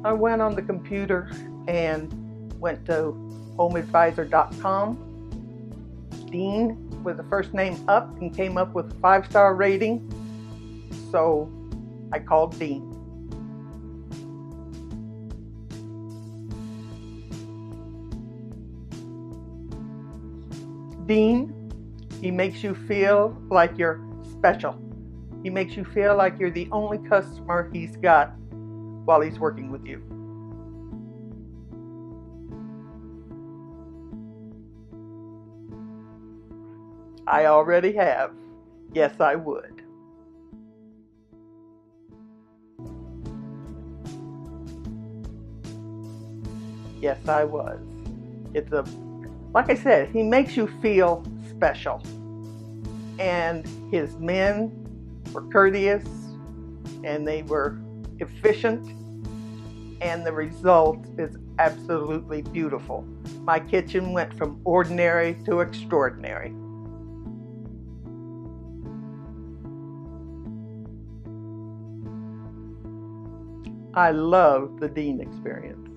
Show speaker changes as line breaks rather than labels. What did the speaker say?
I went on the computer and went to homeadvisor.com. Dean was the first name up and came up with a 5-star rating. So I called Dean. Dean, he makes you feel like you're special. He makes you feel like you're the only customer he's got while he's working with you. I already have. Yes, I would. Yes, I was. Like I said, he makes you feel special. And his men were courteous and they were efficient, and the result is absolutely beautiful. My kitchen went from ordinary to extraordinary. I love the Dean experience.